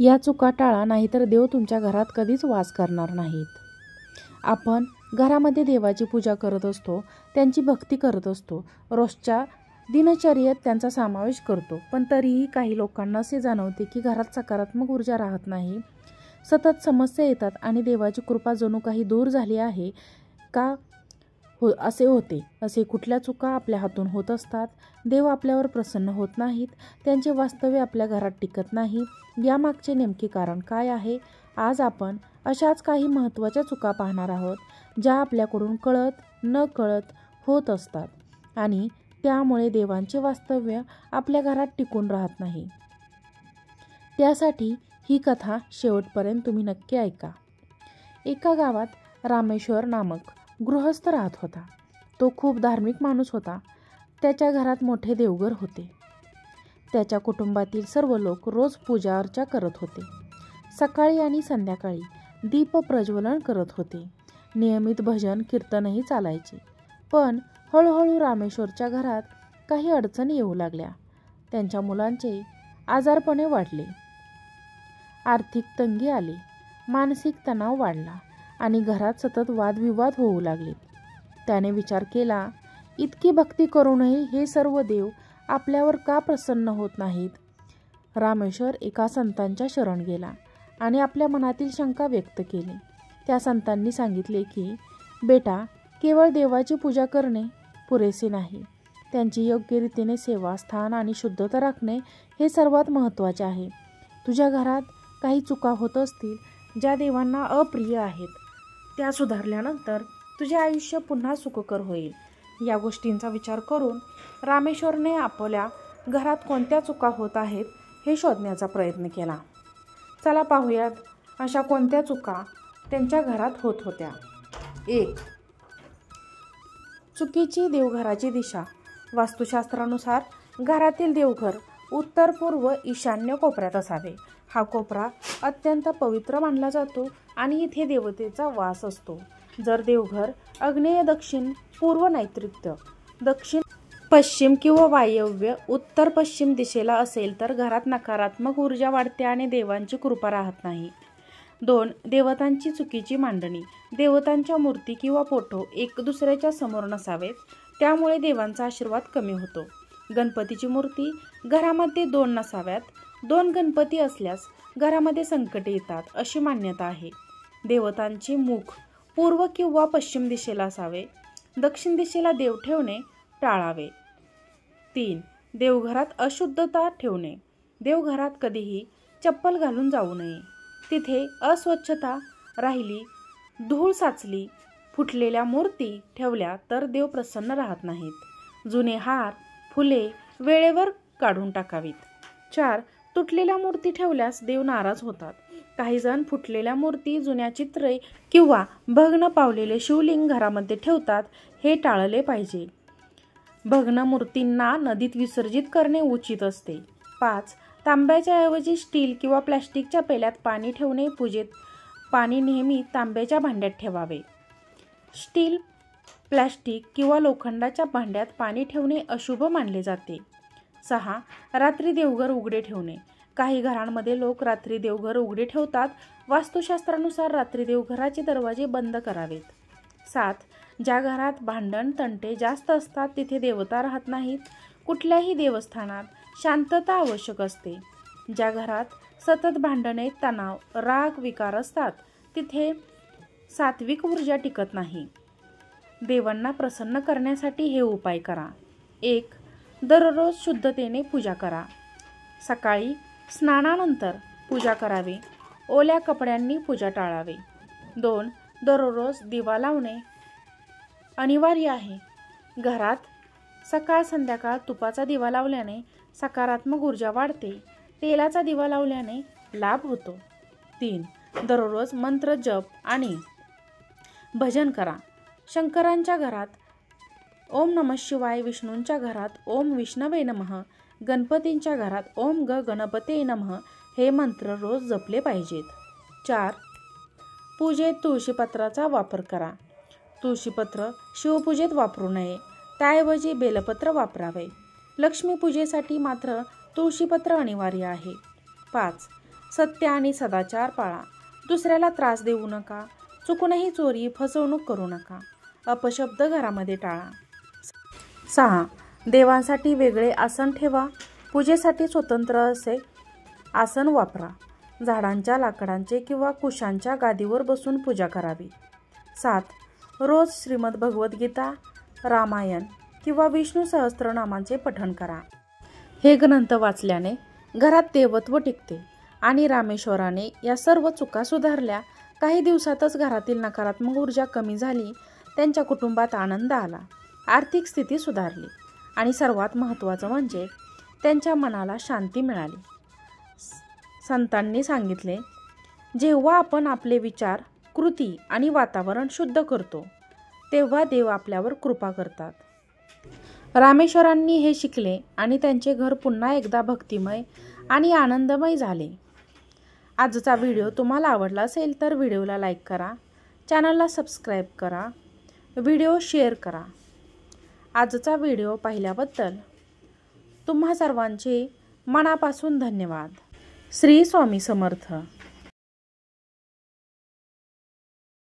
या चुका टाळा, नाहीतर देव तुमच्या घरात कधीच वास करणार नाहीत. आपण घरामध्ये देवाची पूजा करत असतो, त्यांची भक्ती करत असतो, रोजच्या दिनचर्येत त्यांचा समावेश करतो, पण तरीही काही लोकांना असे जाणवते की घरात सकारात्मक ऊर्जा राहत नाही. सतत समस्या येतात आणि देवाची कृपा जणू काही दूर झाली आहे का असे होते. असे कुठल्या चुका आपल्या हातून होत असतात? देव आपल्यावर प्रसन्न होत नाहीत, त्यांचे वास्तव्य आपल्या घरात टिकत नाही. यामागचे नेमके कारण काय आहे? आज आपण अशाच काही महत्त्वाच्या चुका पाहणार आहोत, ज्या आपल्याकडून कळत न कळत होत असतात आणि त्यामुळे देवांचे वास्तव्य आपल्या घरात टिकून राहत नाही. त्यासाठी ही कथा शेवटपर्यंत तुम्ही नक्की ऐका. एका गावात रामेश्वर नामक गृहस्थ राहत होता. तो खूप धार्मिक माणूस होता. त्याच्या घरात मोठे देवघर होते. त्याच्या कुटुंबातील सर्व लोक रोज पूजा अर्चा करत होते. सकाळी आणि संध्याकाळी दीप प्रज्वलन करत होते. नियमित भजन कीर्तनही चालायचे. पण हळूहळू रामेश्वरच्या घरात काही अडचणी येऊ लागल्या. त्यांच्या मुलांचे आजारपणे वाढले, आर्थिक तंगी आली, मानसिक तणाव वाढला आणि घरात सतत वादविवाद होऊ लागले. त्याने विचार केला, इतकी भक्ती करूनही हे सर्व देव आपल्यावर का प्रसन्न होत नाहीत? रामेश्वर एका संतांच्या शरण गेला आणि आपल्या मनातील शंका व्यक्त केली. त्या संतांनी सांगितले की, बेटा, केवळ देवाची पूजा करणे पुरेसे नाही. त्यांची योग्य रीतीने सेवा, स्थान आणि शुद्धता राखणे हे सर्वात महत्त्वाचे आहे. तुझ्या घरात काही चुका होत असतील, ज्या देवांना अप्रिय आहेत, त्या सुधारल्यानंतर तुझे आयुष्य पुन्हा सुखकर होईल. या गोष्टींचा विचार करून रामेश्वरने आपल्या घरात कोणत्या चुका होत आहेत हे शोधण्याचा प्रयत्न केला. चला पाहूयात अशा कोणत्या चुका त्यांच्या घरात होत होत्या. 1. चुकीची देवघराची दिशा. वास्तुशास्त्रानुसार घरातील देवघर उत्तर पूर्व ईशान्य कोपऱ्यात असावे. हा कोपरा अत्यंत पवित्र मानला जातो आणि इथे देवतेचा वास असतो. जर देवघर आग्नेय, दक्षिण, पूर्व, नैऋत्य, दक्षिण, पश्चिम किंवा वायव्य, उत्तर पश्चिम दिशेला असेल तर घरात नकारात्मक ऊर्जा वाढते आणि देवांची कृपा राहत नाही. 2. देवतांची चुकीची मांडणी. देवतांच्या मूर्ती किंवा फोटो एक दुसऱ्याच्या समोर नसावेत, त्यामुळे देवांचा आशीर्वाद कमी होतो. गणपतीची मूर्ती घरामध्ये 2 नसाव्यात. 2 गणपती असल्यास घरामध्ये संकटे येतात अशी मान्यता आहे. देवतांचे मुख पूर्व किंवा पश्चिम दिशेला असावे. दक्षिण दिशेला देव ठेवणे टाळावे. 3. देवघरात अशुद्धता ठेवणे. देवघरात कधीही चप्पल घालून जाऊ नये. तिथे अस्वच्छता राहिली, धूळ साचली, फुटलेल्या मूर्ती ठेवल्या तर देव प्रसन्न राहत नाहीत. जुने हार, फुले वेळेवर काढून टाकावीत. 4. तुटलेल्या मूर्ती ठेवल्यास देव नाराज होतात. काही जण फुटलेल्या मूर्ती, जुन्या चित्रे किंवा भग्न पावलेले शिवलिंग घरामध्ये ठेवतात. हे टाळले पाहिजे. भग्न मूर्तींना नदीत विसर्जित करणे उचित असते. 5. तांब्याच्या ऐवजी स्टील किंवा प्लॅस्टिकच्या पेल्यात पाणी ठेवणे. पूजेत पाणी नेहमी तांब्याच्या भांड्यात ठेवावे. स्टील, प्लॅस्टिक किंवा लोखंडाच्या भांड्यात पाणी ठेवणे अशुभ मानले जाते. 6. रात्री देवघर उघडे ठेवणे. काही घरांमध्ये लोक रात्री देवघर उघडे ठेवतात. वास्तुशास्त्रानुसार रात्री देवघराचे दरवाजे बंद करावेत. 7. ज्या घरात भांडण तंटे जास्त असतात तिथे देवता राहत नाहीत. कुठल्याही देवस्थानात शांतता आवश्यक असते. ज्या घरात सतत भांडणे, तणाव, राग, विकार असतात तिथे सात्विक ऊर्जा टिकत नाही. देवांना प्रसन्न करण्यासाठी हे उपाय करा. 1. दररोज शुद्धतेने पूजा करा. सकाळी स्नानानंतर पूजा करावी. ओल्या कपड्यांनी पूजा टाळावी. 2. दररोज दिवा लावणे अनिवार्य आहे. घरात सकाळ संध्याकाळ तुपाचा दिवा लावल्याने सकारात्मक ऊर्जा वाढते. तेलाचा दिवा लावल्याने लाभ होतो. 3. दररोज मंत्र जप आणि भजन करा. शंकरांच्या घरात ओम नमः शिवाय, विष्णूंच्या घरात ओम विष्णवे नमः, गणपतींच्या घरात ओम गणपते नमः हे मंत्र रोज जपले पाहिजेत. 4. पूजेत तुळशीपत्राचा वापर करा. तुळशीपत्र शिवपूजेत वापरू नये, त्याऐवजी बेलपत्र वापरावे. लक्ष्मीपूजेसाठी मात्र तुळशीपत्र अनिवार्य आहे. 5. सत्य आणि सदाचार पाळा. दुसऱ्याला त्रास देऊ नका. चुकूनही चोरी फसवणूक करू नका. अपशब्द घरामध्ये टाळा. 6. देवांसाठी वेगळे आसन ठेवा. पूजेसाठी स्वतंत्र असे आसन वापरा. झाडांच्या, लाकडांचे किंवा कुशांच्या गादीवर बसून पूजा करावी. 7. रोज श्रीमद भगवद्गीता, रामायण किंवा विष्णू सहस्त्रनामांचे पठण करा. हे ग्रंथ वाचल्याने घरात देवत्व टिकते आणि रामेश्वराने या सर्व चुका सुधारल्या. काही दिवसातच घरातील नकारात्मक ऊर्जा कमी झाली. त्यांच्या कुटुंबात आनंद आला, आर्थिक स्थिती सुधारली आणि सर्वात महत्त्वाचं म्हणजे त्यांच्या मनाला शांती मिळाली. संतांनी सांगितले, जेव्हा आपण आपले विचार, कृती आणि वातावरण शुद्ध करतो तेव्हा देव आपल्यावर कृपा करतात. रामेश्वरांनी हे शिकले आणि त्यांचे घर पुन्हा एकदा भक्तिमय आणि आनंदमय झाले. आजचा व्हिडिओ तुम्हाला आवडला असेल तर व्हिडिओला लाईक करा, चॅनलला सबस्क्राईब करा, व्हिडिओ शेअर करा. आजचा व्हिडिओ पाहिल्याबद्दल तुम्हा सर्वांचे मनापासून धन्यवाद. श्री स्वामी समर्थ.